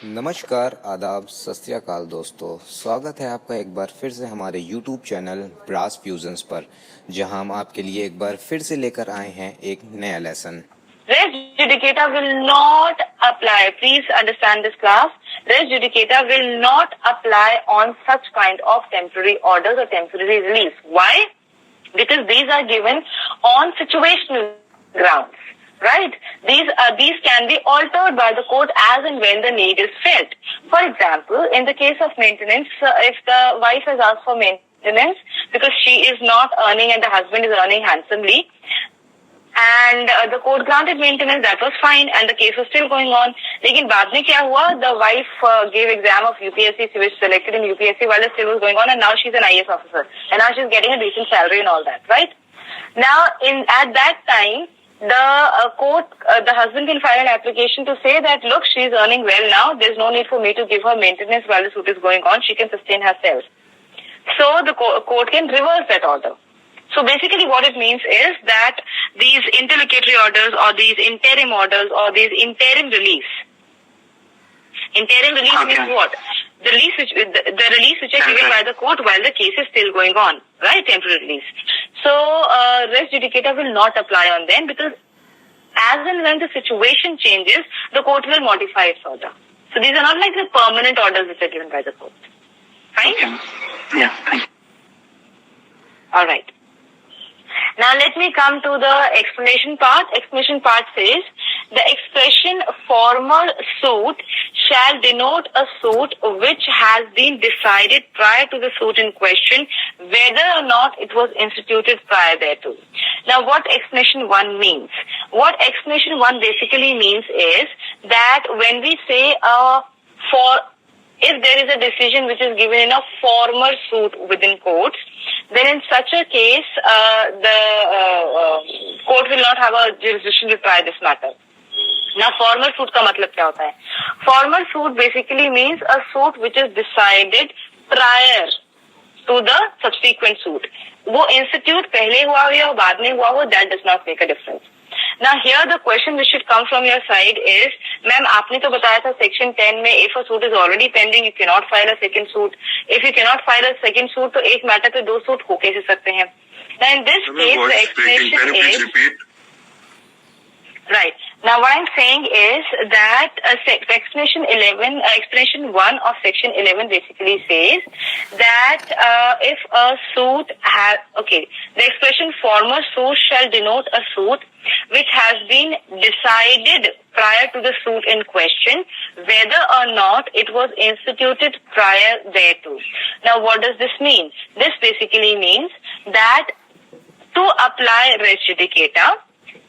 नमस्कार, आदाब, सत श्री अकाल दोस्तों। स्वागत है आपका एक बार फिर से हमारे YouTube चैनल ब्रास फ्यूजन्स पर, जहां हम आपके लिए एक बार फिर से लेकर आए हैं एक नया lesson. Res judicata will not apply. Please understand this class. Res judicata will not apply on such kind of temporary orders or temporary release. Why? Because these are given on situational grounds. Right? These can be altered by the court as and when the need is felt. For example, in the case of maintenance, if the wife has asked for maintenance because she is not earning and the husband is earning handsomely, and the court granted maintenance, that was fine, and the case was still going on. लेकिन बाद में क्या हुआ? The wife gave exam of UPSC, she was selected in UPSC while it still was going on, and now she's an IAS officer, and now she's getting a decent salary and all that, right? Now, at that time, the court, the husband can file an application to say that, look, she's earning well now, there's no need for me to give her maintenance while the suit is going on, she can sustain herself. So the court can reverse that order. So basically what it means is that these interlocutory orders or these interim orders or these interim release means what? The release which are given by the court while the case is still going on, right? Temporary release. So res judicata will not apply on them because as and when the situation changes, the court will modify it further. So these are not like the permanent orders which are given by the court. Fine? Okay. Yeah, thank you. All right. Now let me come to the explanation part. Explanation part says, the expression former suit shall denote a suit which has been decided prior to the suit in question, whether or not it was instituted prior thereto. Now what explanation 1 means? What explanation 1 basically means is that when we say if there is a decision which is given in a former suit within courts, then in such a case, the court will not have a jurisdiction to try this matter. Now, former suit का मतलब क्या होता है? Former suit basically means a suit which is decided prior to the subsequent suit. वो institute पहले हुआ हो या बाद में हुआ हो, that does not make a difference. Now here the question which should come from your side is, ma'am, आपने तो बताया था section 10 में if a suit is already pending, you cannot file a second suit. If you cannot file a second suit, तो एक matter पे 2 suit हो कैसे सकते हैं? Now in this case, the explanation is right. Now what I'm saying is that explanation 1 of section 11 basically says that if a suit has, the expression former suit shall denote a suit which has been decided prior to the suit in question, whether or not it was instituted prior thereto. Now what does this mean? This basically means that to apply res judicata,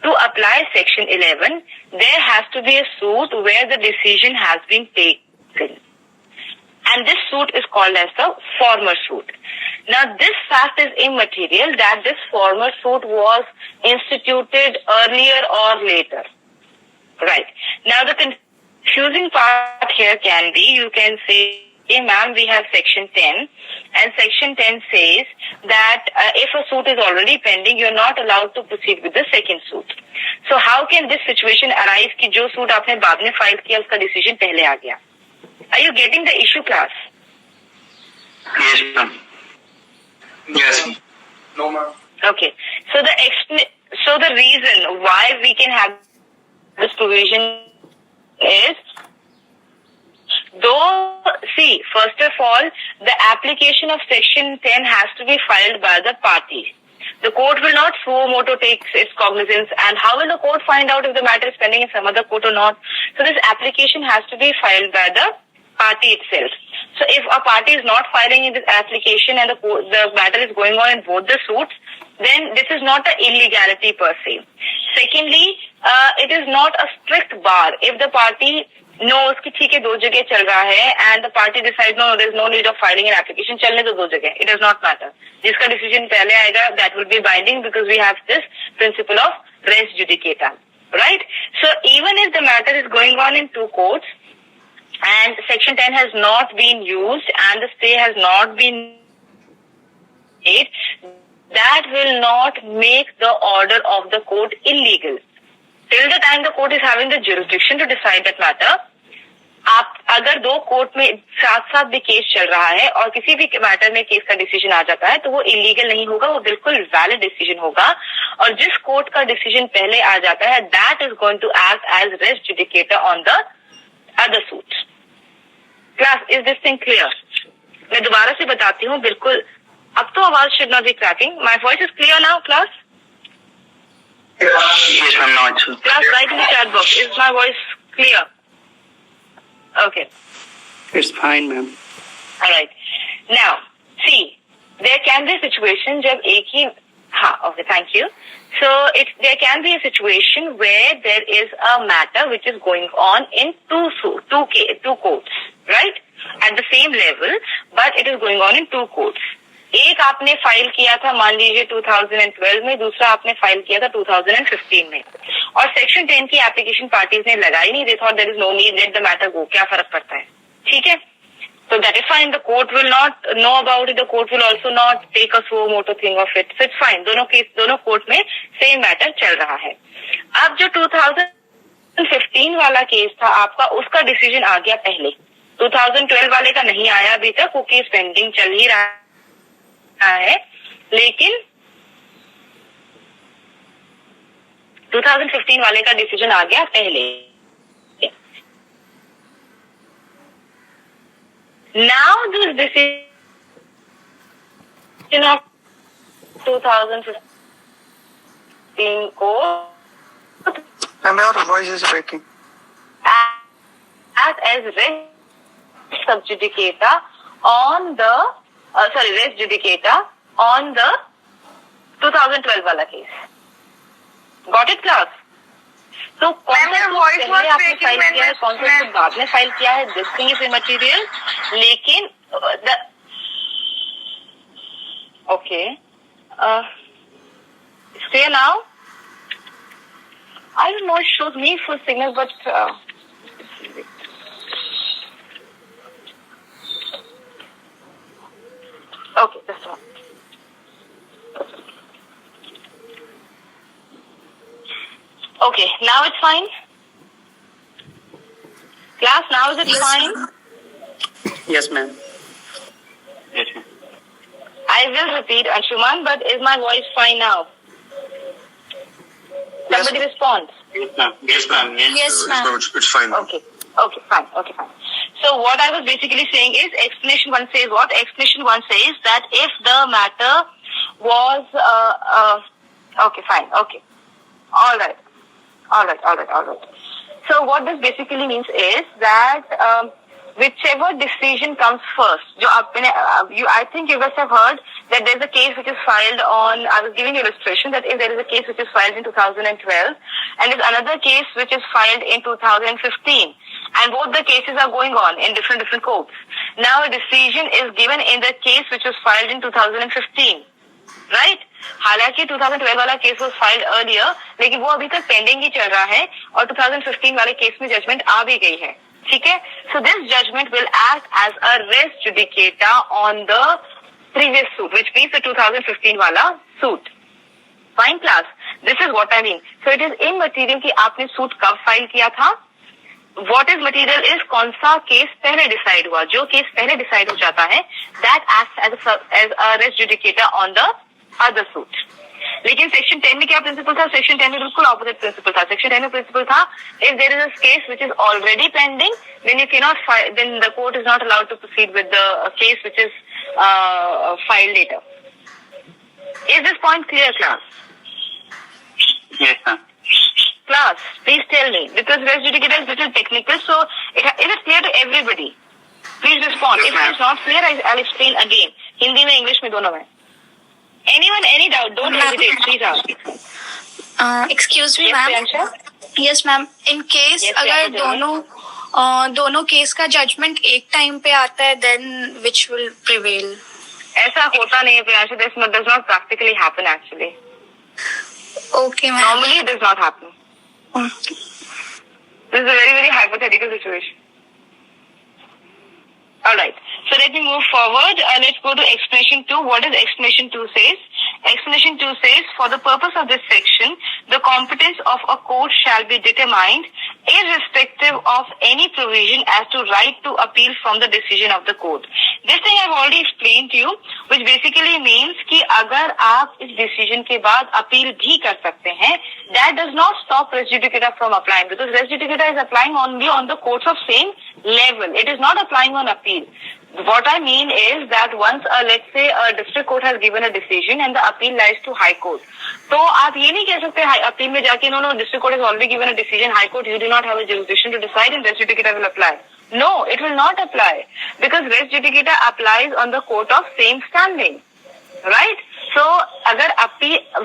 to apply section 11, there has to be a suit where the decision has been taken. And this suit is called as the former suit. Now this fact is immaterial that this former suit was instituted earlier or later. Right. Now the confusing part here can be, you can say, hey ma'am, we have section 10 and section 10 says that if a suit is already pending, you're not allowed to proceed with the second suit. So how can this situation arise कि जो suit आपने बाद में file किया उसका decision पहले आ गया? Are you getting the issue, class? Yes, ma'am. Yes. No, ma'am. Okay. So the reason why we can have this provision is, though, see, first of all, the application of section 10 has to be filed by the parties. The court will not suo moto take its cognizance, and how will the court find out if the matter is pending in some other court or not? So this application has to be filed by the party itself. So if a party is not filing in this application and the matter is going on in both the suits, then this is not an illegality per se. Secondly, it is not a strict bar. If the party knows कि ठीक है 2 जगह चल रहा है and the party decides no, there is no need of filing an application, चलने दो 2 जगह, it does not matter. जिसका decision पहले आएगा, that will be binding because we have this principle of res judicata, right? So even if the matter is going on in 2 courts and section 10 has not been used and the stay has not been made, that will not make the order of the court illegal. Till the time the court is having the jurisdiction to decide that matter, आप अगर दो court में साथ साथ भी case चल रहा है और किसी भी मैटर में केस का डिसीजन आ जाता है तो वो इलीगल नहीं होगा, वो बिल्कुल वैलिड डिसीजन होगा। और जिस कोर्ट का डिसीजन पहले आ जाता है that is going to act as res judicata on the other suit. Class, is this thing clear? मैं दोबारा से बताती हूँ, बिल्कुल अब तो आवाज should not be cracking. My voice is clear now class? Yes, ma'am. Now it's Class, write in the chat box. Is my voice clear? Okay. It's fine, ma'am. All right. Now, see, there can be a situation जब एक ही okay, thank you. So there can be a situation where there is a matter which is going on in two courts, right? At the same level, but it is going on in two courts. एक आपने file किया था मान लीजिए 2012 में, दूसरा आपने file किया था 2015 में, और सेक्शन 10 की एप्लीकेशन पार्टीज ने लगाई नहीं, they thought there is no need, let the matter go, क्या फर्क पड़ता है, ठीक है? So that is fine. The court will not know about it. The court will also not take a suo motu thing of it. So it's fine. दोनों court में same matter चल रहा है। अब जो 2015 वाला केस था आपका, उसका डिसीजन आ गया पहले, 2012 वाले का नहीं आया अभी तक, वो केस पेंडिंग चल ही रहा है, लेकिन 2015 वाले का डिसीजन आ गया पहले। Now this decision of 2015 court Ma'am, your voice is breaking. act as res subjudicator on the res judicator on the 2012 वाला केस। Got it class? तो कौन सा पहले आपने फाइल किया है, कौन सा बाद में फाइल किया है, दिस थिंग इज इमटेरियल, लेकिन okay clear now? I don't know, it shows me full signal but okay just one. Okay, now it's fine. Class, now is it fine? Yes, ma'am. yes, ma'am. I will repeat, Anshuman, but is my voice fine now? Somebody respond. Yes, ma'am. Yes, ma'am. Yes, ma'am. It's fine. Okay, fine. So what I was basically saying is, explanation 1 says what? Explanation 1 says that if the matter was, okay, fine, okay. All right. So what this basically means is that whichever decision comes first, I think you guys have heard that there is a case which is filed on, I was giving you illustration that if there is a case which is filed in 2012 and there's another case which is filed in 2015 and both the cases are going on in different courts. Now a decision is given in the case which was filed in 2015, right? हालांकि 2012 वाला case was filed earlier, लेकिन वो अभी तक pending ही चल रहा है और 2015 वाले केस में जजमेंट आ भी गई है, ठीक है? So this judgment will act as a res judicata on the previous suit, which means the 2015 वाला suit. Fine class, this is what I mean. So it is immaterial कि आपने सूट कब फाइल किया था। व्हाट इज मटेरियल इज कौन सा case पहले decide हुआ। जो केस पहले डिसाइड हो जाता है that acts as a res judicata on the other suit. लेकिन सेक्शन 10 में क्या प्रिंसिपल था? सेक्शन 10 में बिल्कुल ऑपोजिट प्रिंसिपल था। सेक्शन 10 में प्रिंसिपल था if there is a case which is already pending then you can not then the court is not allowed to proceed with the case which is filed later. Is this point clear class? Yes, ma'am. Class, please tell me, because res judicator is little technical, so is it clear to everybody? Please respond. Yes, If ma'am. it's not clear, I'll explain again. Hindi में, English में, दोनों में. Anyone, any doubt? Don't hesitate. Please ask. Excuse me, Yes, ma'am. Priyansha? Yes, ma'am. In case Yes, अगर Priyansha, दोनों case का judgement एक time पे आता है, then which will prevail? ऐसा होता नहीं है Priyanshu. This does not practically happen actually. Okay, ma'am. Normally it does not happen. This is a very, very hypothetical situation. Alright, so let me move forward. Let's go to explanation 2. What does explanation 2 says? Explanation 2 says, for the purpose of this section, the competence of a court shall be determined irrespective of any provision as to right to appeal from the decision of the court. This thing I've already explained to you, which basically means कि अगर आप इस decision के बाद appeal भी कर सकते हैं, that does not stop res judicata from applying, because res judicata is applying only on the courts of same level. It is not applying on appeal. What I mean is that once, let's say, a district court has given a decision and the appeal lies to high court, तो आप ये नहीं कह सकते appeal में जाके no, district court has already given a decision, high court, you do not have a jurisdiction to decide and res judicata will apply. No, it will not apply, because res judicata applies on the court of same standing, right? So,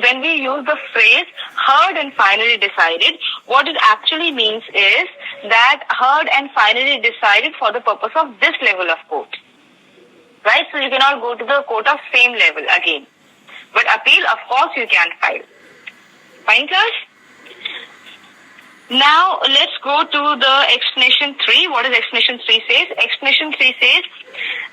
when we use the phrase heard and finally decided, what it actually means is that heard and finally decided for the purpose of this level of court, right? So you cannot go to the court of same level again. But appeal, of course, you can file. Fine, class? Now, let's go to the explanation 3. What does explanation 3 says? Explanation 3 says,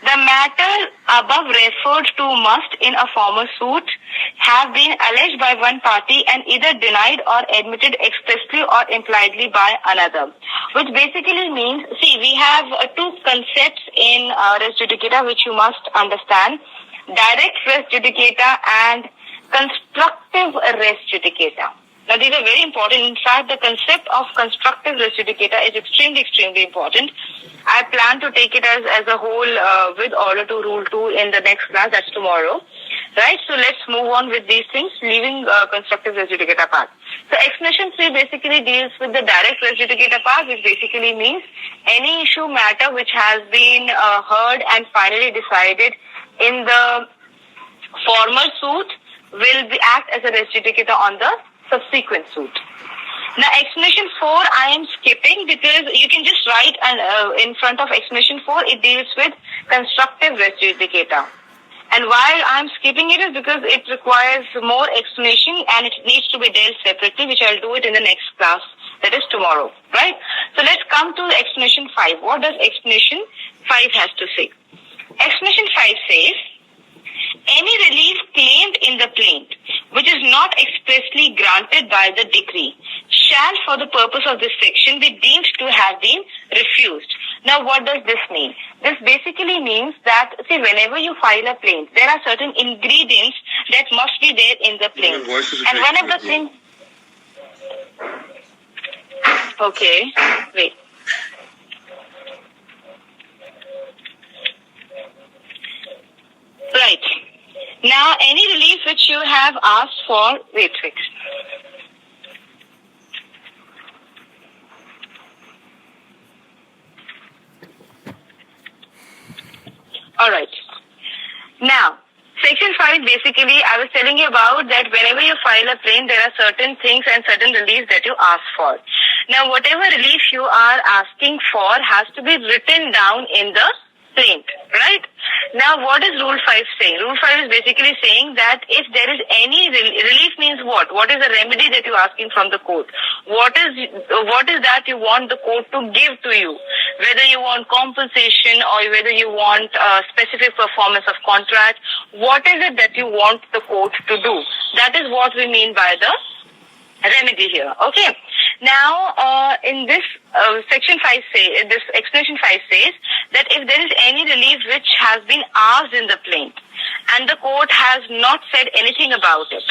the matter above referred to must in a formal suit have been alleged by one party and either denied or admitted expressly or impliedly by another. Which basically means, see, we have two concepts in res judicata which you must understand. Direct res judicata and constructive res judicata. Now, these are very important. In fact, the concept of constructive res judicata is extremely important. I plan to take it as a whole with order to rule 2 in the next class. That's tomorrow. Right? So, let's move on with these things, leaving constructive res judicata part. So, explanation 3 basically deals with the direct res judicata part, which basically means any issue matter which has been heard and finally decided in the former suit will act as a res judicata on the subsequent suit. Now, explanation 4 I am skipping because you can just write in front of explanation 4, it deals with constructive res judicata. And while I am skipping it is because it requires more explanation and it needs to be dealt separately, which I'll do it in the next class, that is tomorrow, right? So let's come to explanation 5. What does explanation 5 has to say? Explanation 5 says, any relief claimed in the plaint which is not expressly granted by the decree shall for the purpose of this section be deemed to have been refused. Now, what does this mean? This basically means that, see, whenever you file a plaint, there are certain ingredients that must be there in the plaint. And one of the things... Okay, wait. Right. Now, any relief which you have asked for, wait. Alright. Now, section 5 basically, I was telling you about that whenever you file a plaint, there are certain things and certain reliefs that you ask for. Now, whatever relief you are asking for has to be written down in the plaint, right? Now, what is Rule 5 saying? Rule 5 is basically saying that if there is any relief means what? What is the remedy that you're asking from the court? What is that you want the court to give to you? Whether you want compensation or whether you want specific performance of contract, what is it that you want the court to do? That is what we mean by the remedy here. Okay. Now, in this section 5 this explanation 5 says that if there is any relief which has been asked in the plaint and the court has not said anything about it,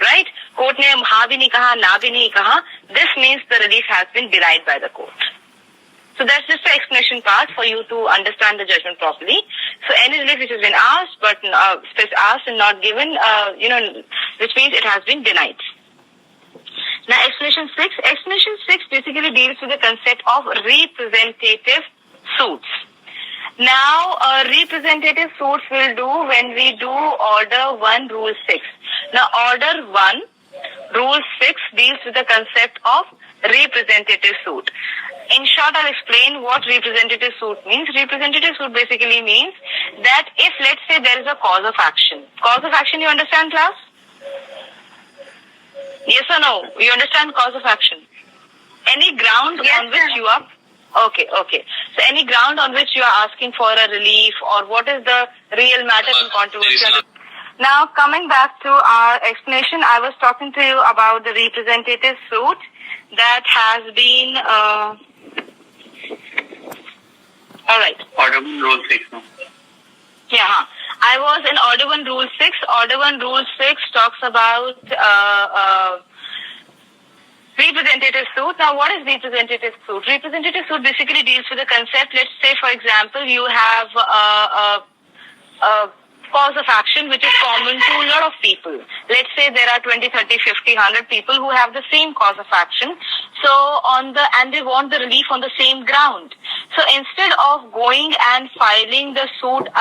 right? Court ne ha bhi nahi kaha, na bhi nahi kaha, this means the relief has been denied by the court. So that's just the explanation part for you to understand the judgment properly. So any relief which has been asked but asked and not given, which means it has been denied. Now, explanation 6. Explanation 6 basically deals with the concept of representative suits. Now, representative suits will do when we do Order 1, Rule 6. Now, Order 1, Rule 6 deals with the concept of representative suit. In short, I'll explain what representative suit means. Representative suit basically means that if, let's say, there is a cause of action. Cause of action, you understand, class? Yes or no? You understand cause of action? Any ground on which you are... Okay. So any ground on which you are asking for a relief or what is the real matter in controversy? Now, coming back to our explanation, I was talking to you about the representative suit that has been. All right. Order 1, Rule 6. No? Yeah. I was in Order 1, Rule 6. Order 1, Rule 6 talks about representative suit. Now, what is representative suit? Representative suit basically deals with the concept. Let's say, for example, you have a cause of action which is common to a lot of people. Let's say there are 20, 30, 50, 100 people who have the same cause of action. So and they want the relief on the same ground. So instead of going and filing the suit,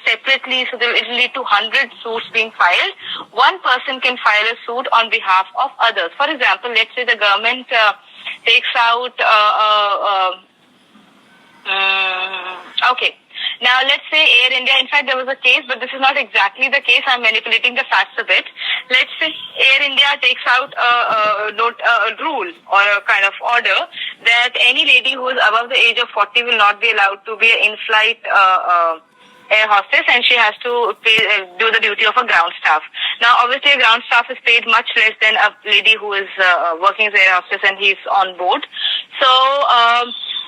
separately, so it will lead to 100 suits being filed, one person can file a suit on behalf of others. For example, let's say the government takes out, okay. Now, let's say Air India, in fact, there was a case, but this is not exactly the case. I'm manipulating the facts a bit. Let's say Air India takes out a rule or a kind of order that any lady who is above the age of 40 will not be allowed to be an in-flight air hostess, and she has to do the duty of a ground staff. Now, obviously, a ground staff is paid much less than a lady who is working as an air hostess and he's on board. So,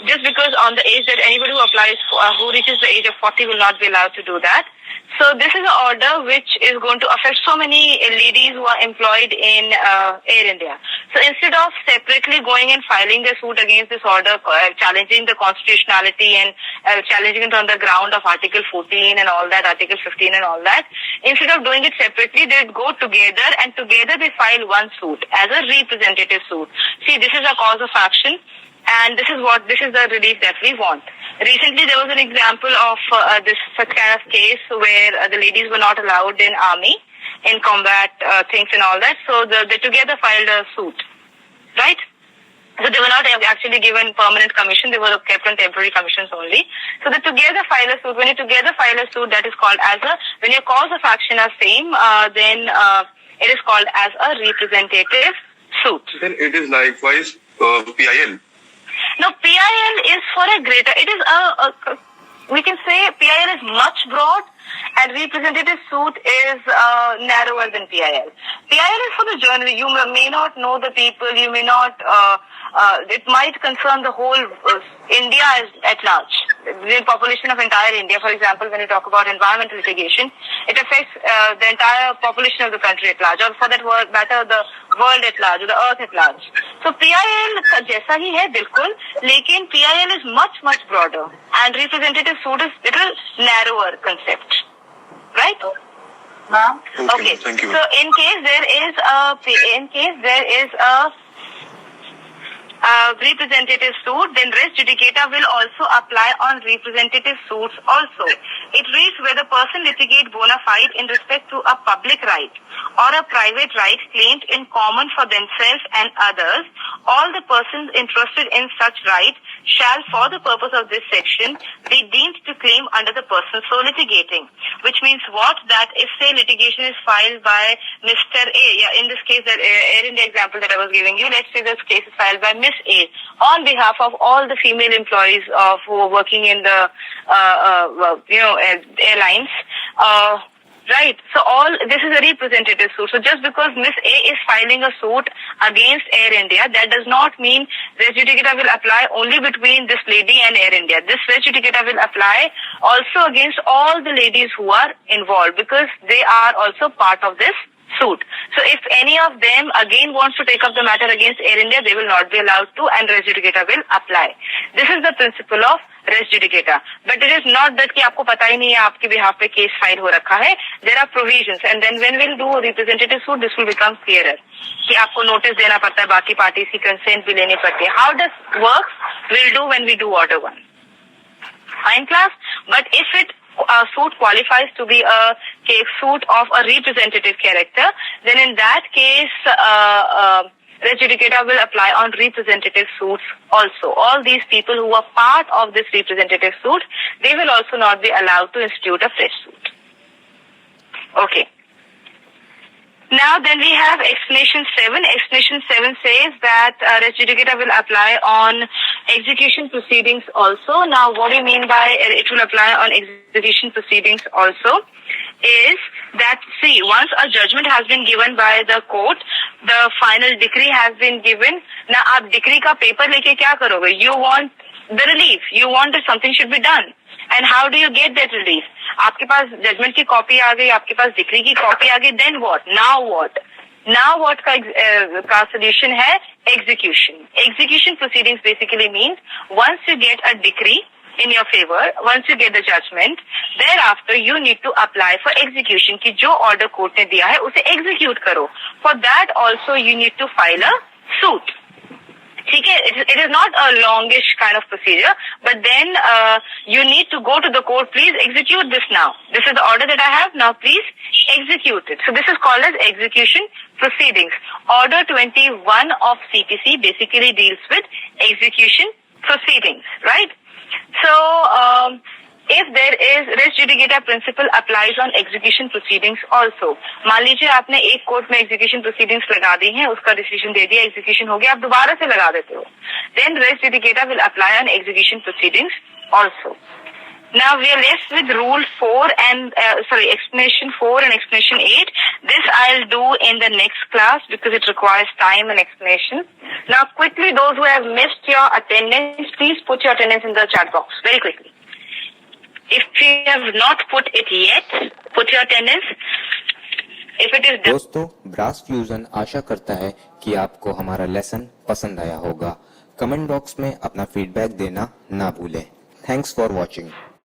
just because on the age that anybody who applies for, who reaches the age of 40 will not be allowed to do that. So this is an order which is going to affect so many ladies who are employed in Air India. So instead of separately going and filing their suit against this order, challenging the constitutionality and challenging it on the ground of Article 14 and all that, Article 15 and all that, instead of doing it separately, they go together and together they file one suit as a representative suit. See, this is a cause of action. And this is the relief that we want. Recently, there was an example of such kind of case where the ladies were not allowed in army, in combat things and all that. So they together filed a suit, right? So they were not actually given permanent commission. They were kept on temporary commissions only. So they together file a suit. When you together file a suit, that is called as when your cause of action are same, then it is called as a representative suit. Then it is likewise PIL. No, PIL is for a greater, it is we can say PIL is much broad and representative suit is narrower than PIL. PIL is for the journal. You may not know the people, you may not, it might concern the whole India at large. The population of entire India, for example, when you talk about environmental litigation, it affects the entire population of the country at large, or for that matter, the world at large, or the earth at large. So PIL जैसा ही है बिल्कुल, लेकिन PIL is much broader, and representative suit is little narrower concept, right? Ma'am. Okay. Thank you. So in case there is a representative suit, then res judicata will also apply on representative suits also. It reads where the person litigate bona fide in respect to a public right or a private right claimed in common for themselves and others, all the persons interested in such right shall, for the purpose of this section, be deemed to claim under the person so litigating. Which means what? That if, say, litigation is filed by Mr. A, in this case, that Air India example that I was giving you, let's say this case is filed by Miss A on behalf of all the female employees who are working in the, airlines. Right. So this is a representative suit. So just because Miss A is filing a suit against Air India, that does not mean res judicata will apply only between this lady and Air India. This res judicata will apply also against all the ladies who are involved, because they are also part of this suit. So if any of them again wants to take up the matter against Air India, they will not be allowed to, and res judicata will apply. This is the principle of res judicata. But it is not that कि आपको पता ही नहीं है आपके behalf पे case file हो रखा है. There are provisions, and then when we'll do a representative suit, this will become clearer. कि आपको notice देना पड़ता है, बाकी parties की consent भी लेनी पड़ती है. How this works, we'll do when we do order 1. Fine, class. But if a suit qualifies to be a suit of a representative character, then in that case, res judicata will apply on representative suits also. All these people who are part of this representative suit, they will also not be allowed to institute a fresh suit. Okay. Now then we have explanation 7. Explanation 7 says that res judicata will apply on execution proceedings also. Now what do you mean by it will apply on execution proceedings also? Is that, see, once a judgment has been given by the court, the final decree has been given. Now आप decree का paper लेके क्या करोगे? You want the relief. You want that something should be done. And how do you get that relief? आपके पास judgement की copy आ गई, आपके पास डिक्री की कॉपी आ गई, देन व्हाट? नाउ व्हाट का सोल्यूशन है execution. Execution proceedings basically means once you get a decree in your favor, once you get the judgment, thereafter you need to apply for execution कि जो order court ने दिया है उसे execute करो. For that also you need to file a suit. ठीक है, it is not a longish kind of procedure, but then you need to go to the court. Please execute this now. This is the order that I have. Now please execute it. So this is called as execution proceedings. Order 21 of CPC basically deals with execution proceedings, right? So if there is res judicata principle applies on execution proceedings also. मान लीजिए आपने एक court में execution proceedings लगा दी हैं, उसका decision दे दिया, execution हो गया, आप दोबारा से लगा देते हो. Then res judicata will apply on execution proceedings also. Now we are left with rule 4 and explanation 4 and explanation 8. This I'll do in the next class because it requires time and explanation. Now quickly, those who have missed your attendance, please put your attendance in the chat box very quickly. If you have not put it yet, put your attendance. If it is done. दोस्तों, brass fusion आशा करता है कि आपको हमारा lesson पसंद आया होगा. Comment box में अपना फीडबैक देना ना भूलें. Thanks for watching.